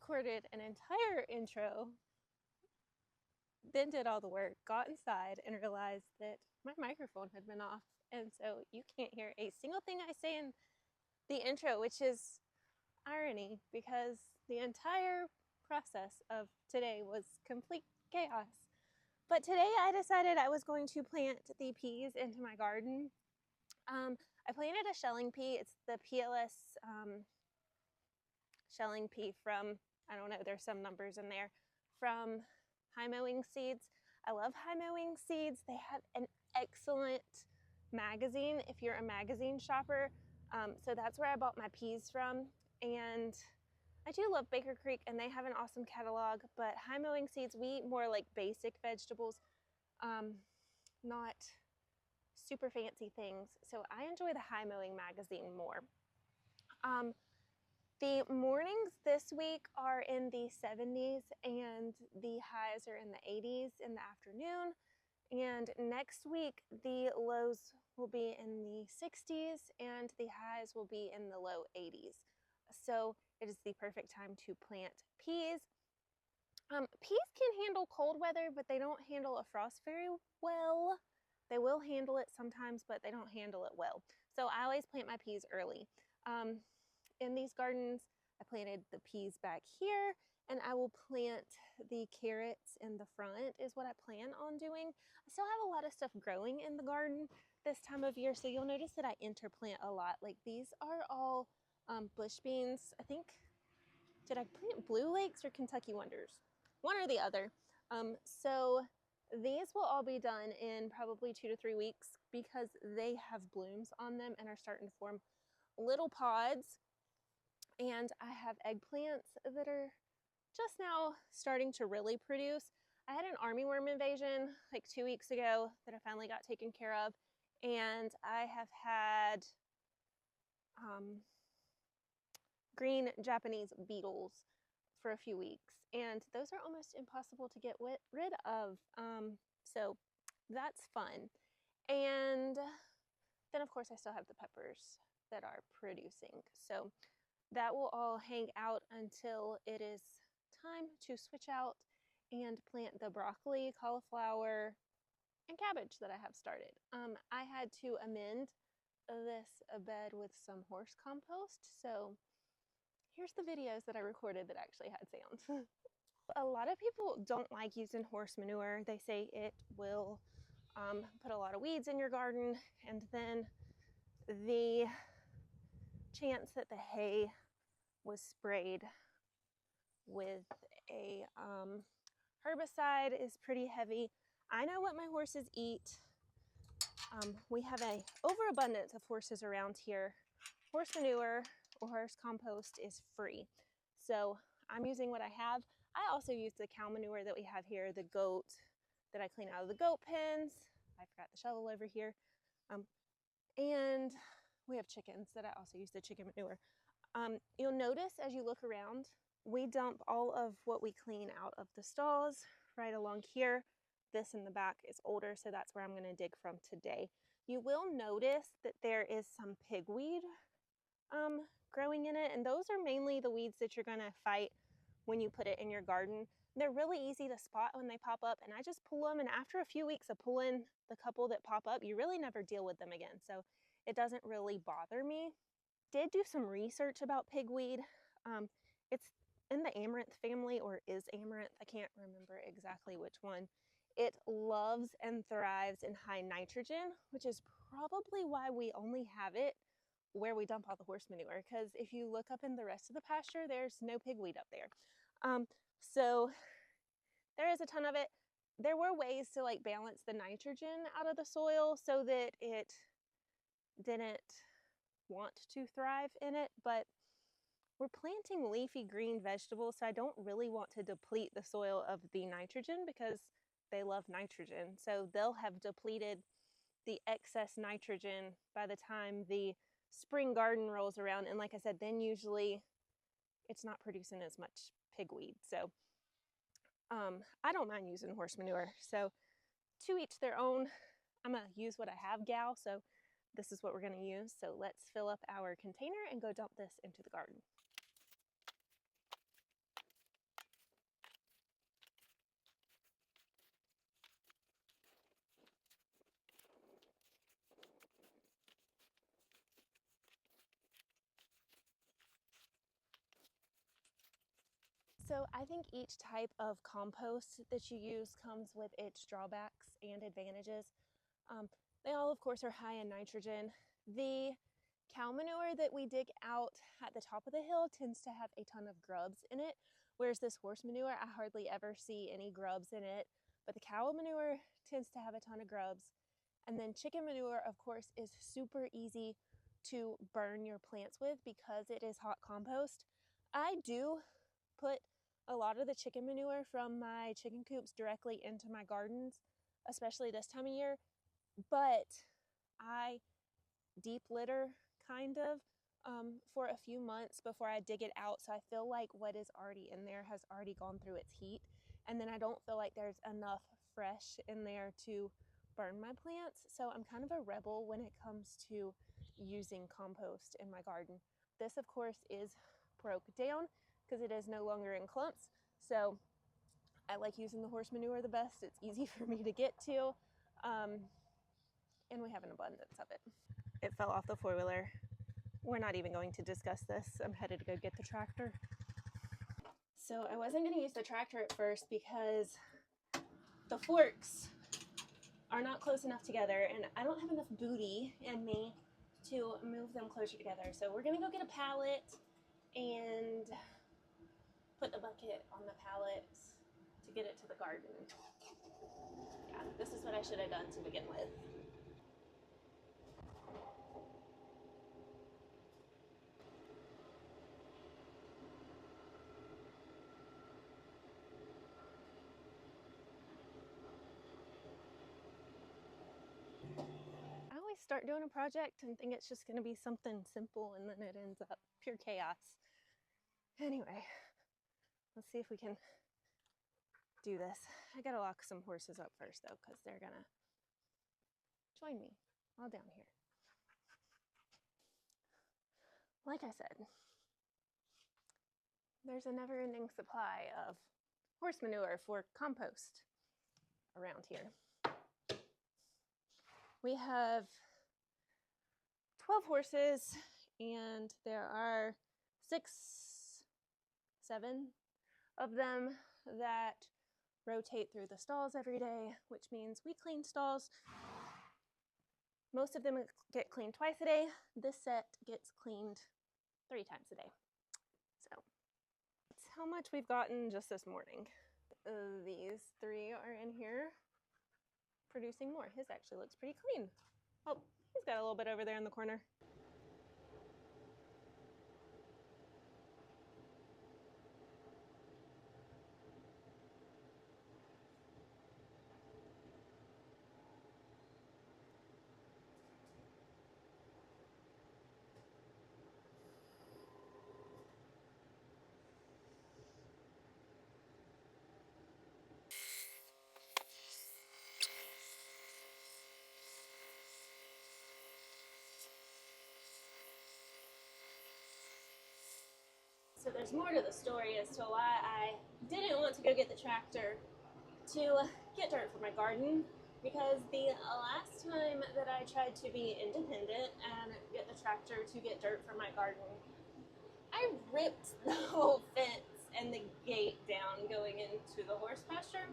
recorded an entire intro, then did all the work, got inside, and realized that my microphone had been off. And so you can't hear a single thing I say in the intro, which is irony because the entire process of today was complete chaos. But today I decided I was going to plant the peas into my garden. I planted a shelling pea. It's the PLS shelling pea from, I don't know, there's some numbers in there, from High Mowing Seeds. I love High Mowing Seeds. They have an excellent magazine if you're a magazine shopper. So that's where I bought my peas from. And I do love Baker Creek, and they have an awesome catalog, but High Mowing Seeds, we eat more like basic vegetables, not super fancy things. So I enjoy the High Mowing magazine more. The mornings this week are in the 70s and the highs are in the 80s in the afternoon. And next week, the lows will be in the 60s and the highs will be in the low 80s. So it is the perfect time to plant peas. Peas can handle cold weather, but they don't handle a frost very well. They will handle it sometimes, but they don't handle it well. So I always plant my peas early. In these gardens, I planted the peas back here, and I will plant the carrots in the front is what I plan on doing. I still have a lot of stuff growing in the garden this time of year, so you'll notice that I interplant a lot. Like these are all bush beans. I think, did I plant Blue Lakes or Kentucky Wonders? One or the other. So these will all be done in probably 2 to 3 weeks because they have blooms on them and are starting to form little pods. And I have eggplants that are just now starting to really produce. I had an armyworm invasion like 2 weeks ago that I finally got taken care of. And I have had green Japanese beetles for a few weeks. And those are almost impossible to get rid of. So that's fun. And then of course I still have the peppers that are producing. So that will all hang out until it is time to switch out and plant the broccoli, cauliflower, and cabbage that I have started. I had to amend this bed with some horse compost, so here's the videos that I recorded that actually had sounds. A lot of people don't like using horse manure. They say it will put a lot of weeds in your garden, and then the chance that the hay was sprayed with a herbicide is pretty heavy. I know what my horses eat. We have an overabundance of horses around here. Horse manure or horse compost is free. So I'm using what I have. I also use the cow manure that we have here, the goat that I clean out of the goat pens. I forgot the shovel over here. And we have chickens that I also use the chicken manure. You'll notice as you look around, we dump all of what we clean out of the stalls right along here. This in the back is older, so that's where I'm going to dig from today. You will notice that there is some pigweed growing in it, and those are mainly the weeds that you're going to fight when you put it in your garden. They're really easy to spot when they pop up, and I just pull them, and after a few weeks of pulling the couple that pop up, you really never deal with them again, so it doesn't really bother me. Did do some research about pigweed. It's in the amaranth family, or is amaranth, I can't remember exactly which one. It loves and thrives in high nitrogen, which is probably why we only have it where we dump all the horse manure, because if you look up in the rest of the pasture, there's no pigweed up there. So there is a ton of it. There were ways to like balance the nitrogen out of the soil so that it didn't want to thrive in it, but we're planting leafy green vegetables, so I don't really want to deplete the soil of the nitrogen because they love nitrogen. So they'll have depleted the excess nitrogen by the time the spring garden rolls around. And like I said, then usually it's not producing as much pigweed. So I don't mind using horse manure. So to each their own. I'm going to use what I have, gal. So this is what we're going to use. So let's fill up our container and go dump this into the garden. So I think each type of compost that you use comes with its drawbacks and advantages. Um, they all, of course, are high in nitrogen. The cow manure that we dig out at the top of the hill tends to have a ton of grubs in it, whereas this horse manure, I hardly ever see any grubs in it. But the cow manure tends to have a ton of grubs. And then chicken manure, of course, is super easy to burn your plants with because it is hot compost. I do put a lot of the chicken manure from my chicken coops directly into my gardens, especially this time of year, but I deep litter kind of for a few months before I dig it out. So I feel like what is already in there has already gone through its heat. And then I don't feel like there's enough fresh in there to burn my plants. So I'm kind of a rebel when it comes to using compost in my garden. This, of course, is broke down because it is no longer in clumps. So I like using the horse manure the best. It's easy for me to get to. And we have an abundance of it. It fell off the four-wheeler. We're not even going to discuss this. I'm headed to go get the tractor. So I wasn't going to use the tractor at first because the forks are not close enough together and I don't have enough booty in me to move them closer together. So we're going to go get a pallet and put the bucket on the pallet to get it to the garden. Yeah, this is what I should have done to begin with. I always start doing a project and think it's just going to be something simple and then it ends up pure chaos. Anyway, let's see if we can do this. I gotta lock some horses up first though, because they're gonna join me all down here. Like I said, there's a never-ending supply of horse manure for compost around here. We have 12 horses and there are 7 of them that rotate through the stalls every day, which means we clean stalls. Most of them get cleaned twice a day. This set gets cleaned 3 times a day. So that's how much we've gotten just this morning. These 3 are in here producing more. His actually looks pretty clean. Oh, he's got a little bit over there in the corner. So there's more to the story as to why I didn't want to go get the tractor to get dirt for my garden, because the last time that I tried to be independent and get the tractor to get dirt for my garden, I ripped the whole fence and the gate down going into the horse pasture.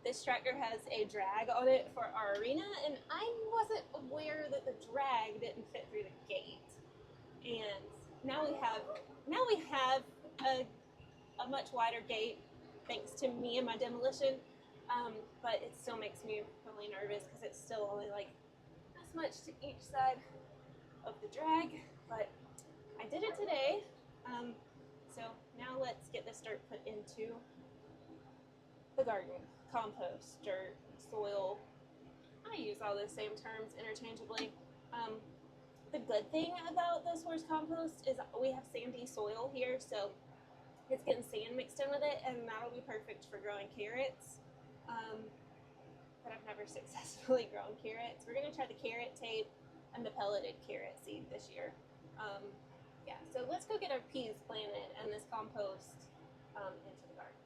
This tractor has a drag on it for our arena, and I wasn't aware that the drag didn't fit through the gate. And now we have a much wider gate thanks to me and my demolition, but it still makes me really nervous because it's still only like this much to each side of the drag, but I did it today. So now let's get this dirt put into the garden. Compost, dirt, soil. I use all those same terms interchangeably. The good thing about this horse compost is we have sandy soil here, so it's getting sand mixed in with it, and that'll be perfect for growing carrots. But I've never successfully grown carrots. We're going to try the carrot tape and the pelleted carrot seed this year. Yeah, so let's go get our peas planted and this compost into the garden.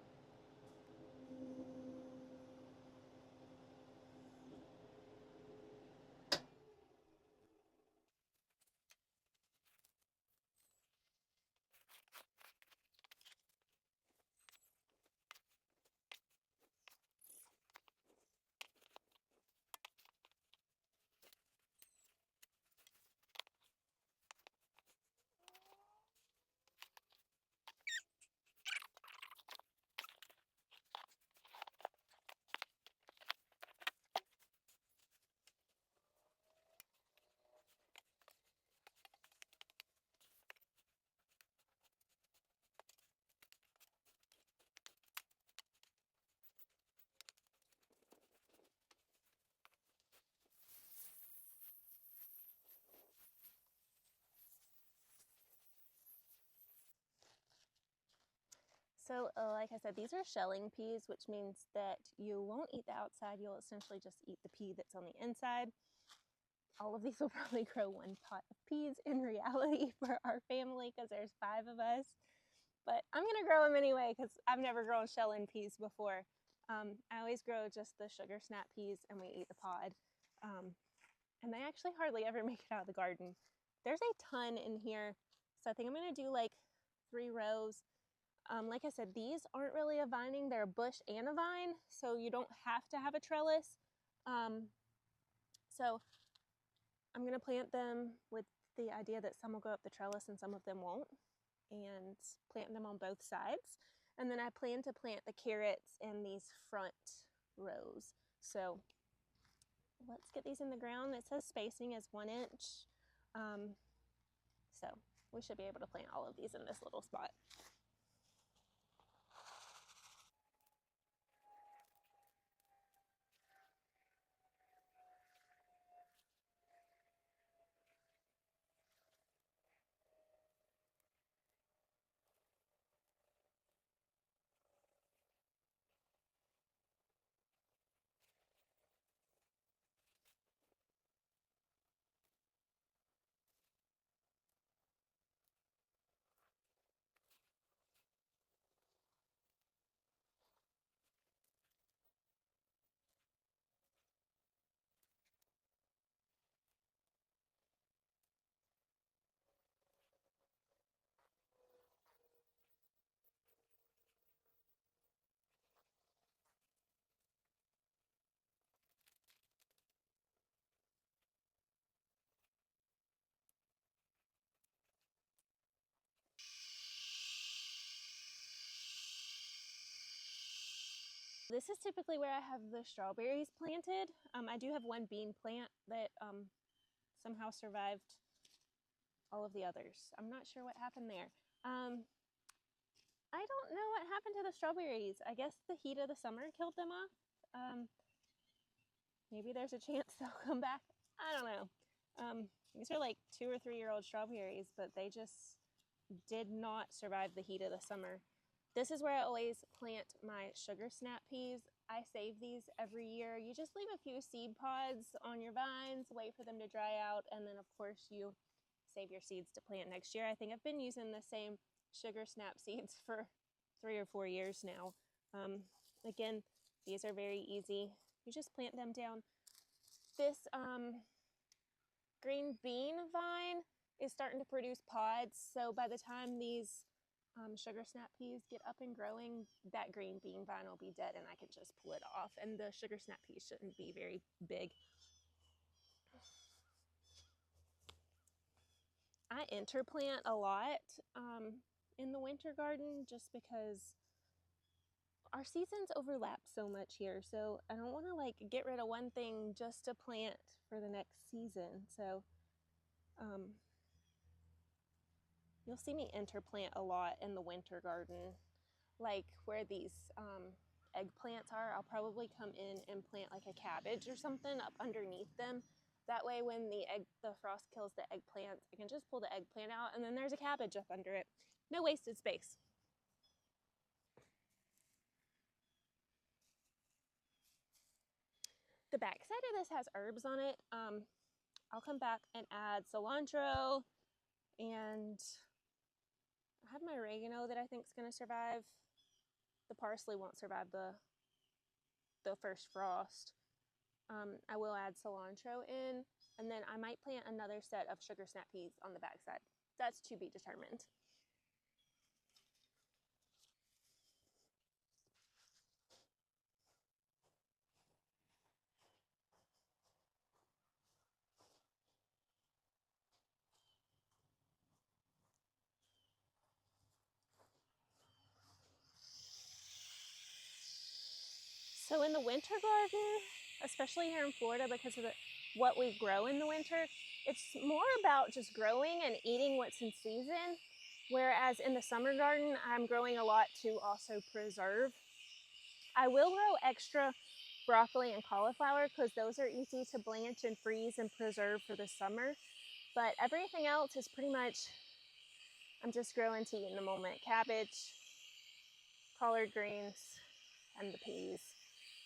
So like I said, these are shelling peas, which means that you won't eat the outside. You'll essentially just eat the pea that's on the inside. All of these will probably grow one pot of peas in reality for our family because there's 5 of us. But I'm going to grow them anyway because I've never grown shelling peas before. I always grow just the sugar snap peas and we eat the pod. And they actually hardly ever make it out of the garden. There's a ton in here. So I think I'm going to do like 3 rows. Like I said, these aren't really a vining. They're a bush and a vine. So you don't have to have a trellis. So I'm going to plant them with the idea that some will go up the trellis and some of them won't, and plant them on both sides. And then I plan to plant the carrots in these front rows. So let's get these in the ground. It says spacing is 1 inch. So we should be able to plant all of these in this little spot. This is typically where I have the strawberries planted. I do have 1 bean plant that somehow survived all of the others. I'm not sure what happened there. I don't know what happened to the strawberries. I guess the heat of the summer killed them off. Maybe there's a chance they'll come back. I don't know. These are like 2 or 3-year-old strawberries, but they just did not survive the heat of the summer. This is where I always plant my sugar snap peas. I save these every year. You just leave a few seed pods on your vines, wait for them to dry out, and then of course you save your seeds to plant next year. I think I've been using the same sugar snap seeds for 3 or 4 years now. Again, these are very easy. You just plant them down. This green bean vine is starting to produce pods, so by the time these sugar snap peas get up and growing, that green bean vine will be dead and I can just pull it off, and the sugar snap peas shouldn't be very big. I interplant a lot in the winter garden just because our seasons overlap so much here, so I don't want to like get rid of one thing just to plant for the next season. So you'll see me interplant a lot in the winter garden, like where these eggplants are. I'll probably come in and plant like a cabbage or something up underneath them. That way when the frost kills the eggplants, I can just pull the eggplant out and then there's a cabbage up under it. No wasted space. The back side of this has herbs on it. I'll come back and add cilantro, and I have my oregano that I think is going to survive. The parsley won't survive the first frost. I will add cilantro in, and then I might plant another set of sugar snap peas on the back side. That's to be determined. So in the winter garden, especially here in Florida, because of what we grow in the winter, it's more about just growing and eating what's in season. Whereas in the summer garden, I'm growing a lot to also preserve. I will grow extra broccoli and cauliflower because those are easy to blanch and freeze and preserve for the summer. But everything else is pretty much, I'm just growing to eat in the moment. Cabbage, collard greens and the peas.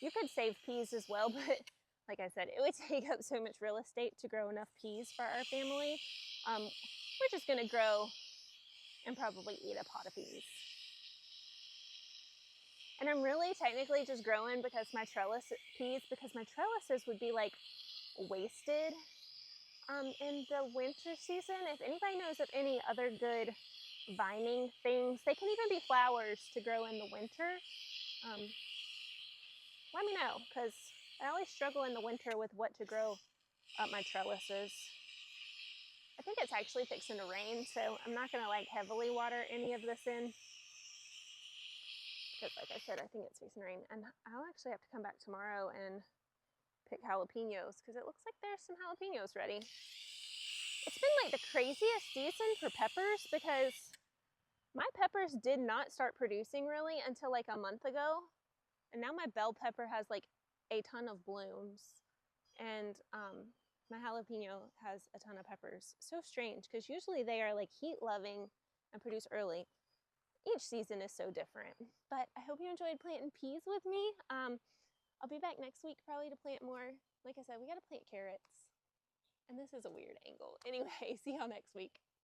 You could save peas as well, but like I said, it would take up so much real estate to grow enough peas for our family. We're just gonna grow and probably eat a pot of peas. And I'm really technically just growing because my trellises would be like wasted in the winter season. If anybody knows of any other good vining things, they can even be flowers to grow in the winter. Let me know, because I always struggle in the winter with what to grow up my trellises. I think it's actually fixing to rain, so I'm not gonna like heavily water any of this in, because like I said, I think it's fixing to rain. And I'll actually have to come back tomorrow and pick jalapenos, because it looks like there's some jalapenos ready. It's been like the craziest season for peppers, because my peppers did not start producing really until like a month ago. And now my bell pepper has like a ton of blooms, and my jalapeno has a ton of peppers. So strange, because usually they are like heat loving and produce early. Each season is so different. But I hope you enjoyed planting peas with me. I'll be back next week probably to plant more. Like I said, we got to plant carrots. And this is a weird angle. Anyway, see y'all next week.